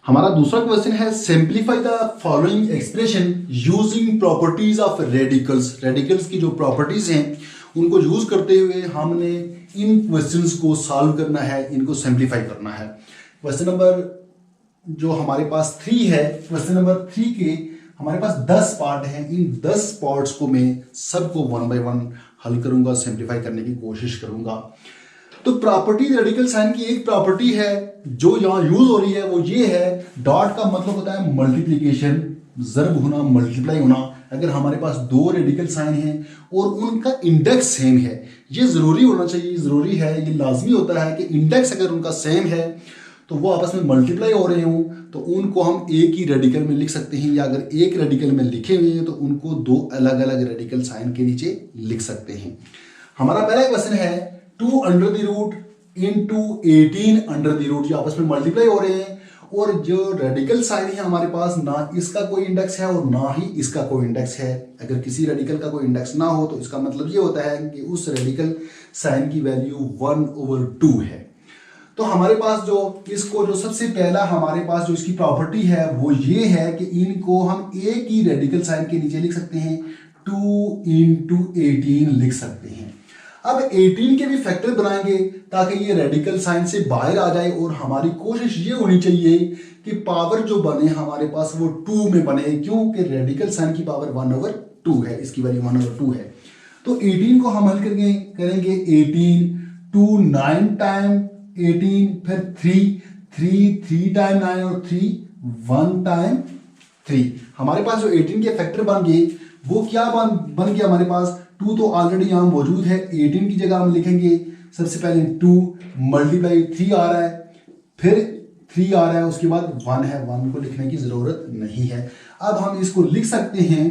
हमारा दूसरा क्वेश्चन है simplify the following expression using properties of radicals. Radicals की जो प्रॉपर्टीज हैं उनको यूज करते हुए हमने इन क्वेश्चंस को सॉल्व करना है, इनको सिंप्लीफाई करना है। क्वेश्चन नंबर जो हमारे पास 3 है, क्वेश्चन नंबर 3 के हमारे पास 10 पार्ट हैं। इन 10 पार्ट्स को मैं सबको 1 बाय 1 हल करूंगा, सिंप्लीफाई करने की कोशिश करूंगा। तो प्रॉपर्टी रेडिकल साइन की एक प्रॉपर्टी है जो यहां यूज हो रही है, वो ये है, डॉट का मतलब होता है मल्टीप्लीकेशन, ज़र्ब होना, मल्टीप्लाई होना। अगर हमारे पास 2 रेडिकल साइन हैं और उनका इंडेक्स सेम है, ये जरूरी होना चाहिए, जरूरी है, ये लाजमी होता है कि इंडेक्स अगर उनका सेम है तो वो आपस में मल्टीप्लाई हो रहे हों तो उनको हम एक ही रेडिकल में लिख सकते हैं, या अगर एक रेडिकल में लिखे हुए हैं तो उनको 2 अलग अलग रेडिकल साइन के नीचे लिख सकते हैं। हमारा पहला क्वेश्चन है 2 under the root into 18 under the root, ये आपस में मल्टीप्लाई हो रहे हैं और जो रेडिकल साइन है हमारे पास ना इसका कोई इंडेक्स है और ना ही इसका कोई इंडेक्स है। अगर किसी रेडिकल का कोई इंडेक्स ना हो तो इसका मतलब ये होता है कि उस रेडिकल साइन की वैल्यू 1/2 है। तो हमारे पास जो इसको जो सबसे पहला हमारे पास जो इसकी प्रॉपर्टी है वो ये है कि इनको हम एक ही रेडिकल साइन के नीचे लिख सकते हैं, 2 इंटू 18 लिख सकते हैं। अब 18 के भी फैक्टर बनाएंगे ताकि ये रेडिकल साइन से बाहर आ जाए और हमारी कोशिश ये होनी चाहिए कि पावर जो बने हमारे पास वो 2 में बने, क्योंकि रेडिकल साइन की पावर 1/2 है, इसकी वैल्यू 1/2 है। तो 18 को हम हल करेंगे 18, 2 9 टाइम 18, फिर 3 टाइम 9 और 3 1 टाइम 3। हमारे पास जो 18 के फैक्टर बन गए वो क्या बन गया, हमारे पास 2 तो ऑलरेडी यहाँ मौजूद है, 18 की जगह हम लिखेंगे सबसे पहले 2 मल्टीप्लाई 3 आ रहा है, फिर 3 आ रहा है, उसके बाद 1 है, 1 को लिखने की जरूरत नहीं है। अब हम इसको लिख सकते हैं,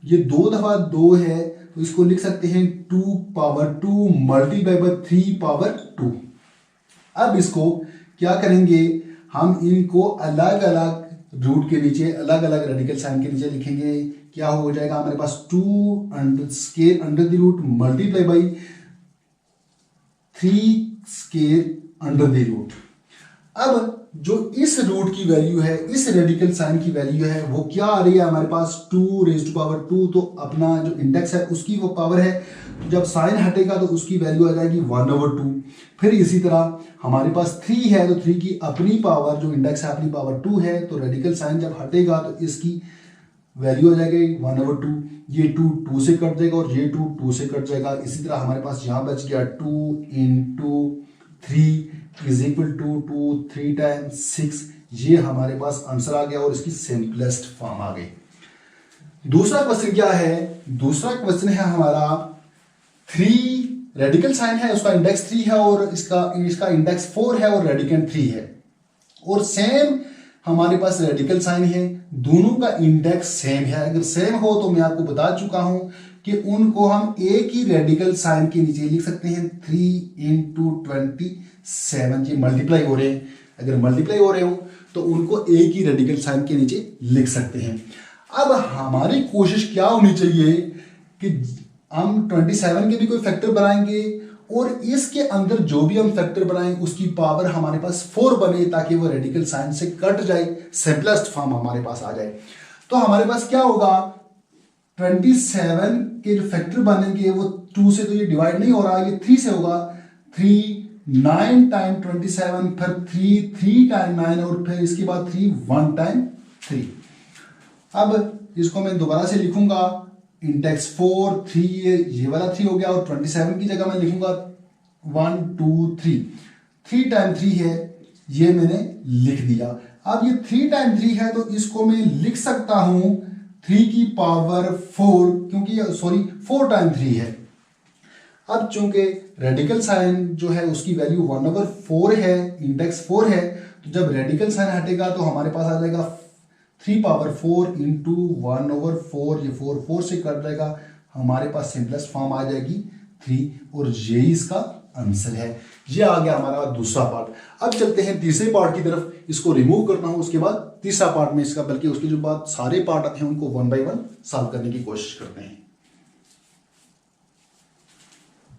ये 2 दफा 2 है तो इसको लिख सकते हैं 2/2 मल्टीप्लाई बाय 3/2। अब इसको क्या करेंगे, हम इनको अलग अलग रूट के नीचे, अलग अलग रेडिकल साइन के नीचे लिखेंगे। क्या हो जाएगा हमारे पास 2 square under the root multiply by 3 square under the root. अब जो इस रूट की वैल्यू है, इस रेडिकल साइन की वैल्यू है, वो क्या आ रही है हमारे पास 2⁻², तो अपना जो इंडेक्स है उसकी वो पावर है, तो जब साइन हटेगा तो उसकी वैल्यू आ जाएगी 1/2। फिर इसी तरह हमारे पास 3 है तो 3 की अपनी पावर जो इंडेक्स है अपनी पावर 2 है, तो रेडिकल साइन जब हटेगा तो इसकी वैल्यू आ जाएगी 1/2। ये 2 से कट जाएगा और ये 2 से कट जाएगा। इसी तरह हमारे पास यहाँ बच गया 2 into 3 is equal to 2 3 times 6। ये हमारे पास आंसर आ गया और इसकी सिंपलेस्ट फॉर्म आ गई। दूसरा क्वेश्चन क्या है, दूसरा क्वेश्चन है हमारा 3 रेडिकल साइन है, उसका इंडेक्स 3 है और इसका इंडेक्स 4 है और रेडिकेंड 3 है, और सेम हमारे पास रेडिकल साइन है, दोनों का इंडेक्स सेम है। अगर सेम हो तो मैं आपको बता चुका हूं कि उनको हम एक ही रेडिकल साइन के नीचे लिख सकते हैं, 3 इंटू 27। ये मल्टीप्लाई हो रहे हैं, अगर मल्टीप्लाई हो रहे हो तो उनको एक ही रेडिकल साइन के नीचे लिख सकते हैं। अब हमारी कोशिश क्या होनी चाहिए कि हम 27 के भी कोई फैक्टर बनाएंगे और इसके अंदर जो भी हम फैक्टर बनाएं उसकी पावर हमारे पास 4 बने, ताकि वो रेडिकल साइन से कट जाए, सिंपलेस्ट फॉर्म हमारे पास आ जाए। तो हमारे पास क्या होगा, 27 के जो फैक्टर बनेंगे वो 2 से तो ये डिवाइड नहीं हो रहा, ये 3 से होगा। 3 9 टाइम 27, फिर 3 टाइम 9 और फिर इसके बाद 3 1 टाइम 3। अब इसको मैं दोबारा से लिखूंगा, इंडेक्स 4 3 ये वाला 3 हो गया और 27 की जगह मैं लिखूंगा 1 2 3। 3 टाइम 3 है, ये मैंने लिख दिया। अब ये 3 टाइम 3 है तो इसको मैं लिख सकता हूं 3 की पावर 4, क्योंकि 4 टाइम 3 है। अब चूंकि रेडिकल साइन जो है उसकी वैल्यू 1/4 है, इंडेक्स 4 है, तो जब रेडिकल साइन हटेगा तो हमारे पास आ जाएगा 3/4 इंटू 1/4। ये 4 से कट जाएगा, हमारे पास सिंपलेस्ट फॉर्म आ जाएगी 3, और ये इसका आंसर है। ये आ गया हमारा दूसरा पार्ट। अब चलते हैं तीसरे पार्ट की तरफ, इसको रिमूव करना हो उसके बाद तीसरा पार्ट में इसका, बल्कि उसके जो बाद सारे पार्ट आते हैं उनको 1 बाय 1 सॉल्व करने की कोशिश करते हैं।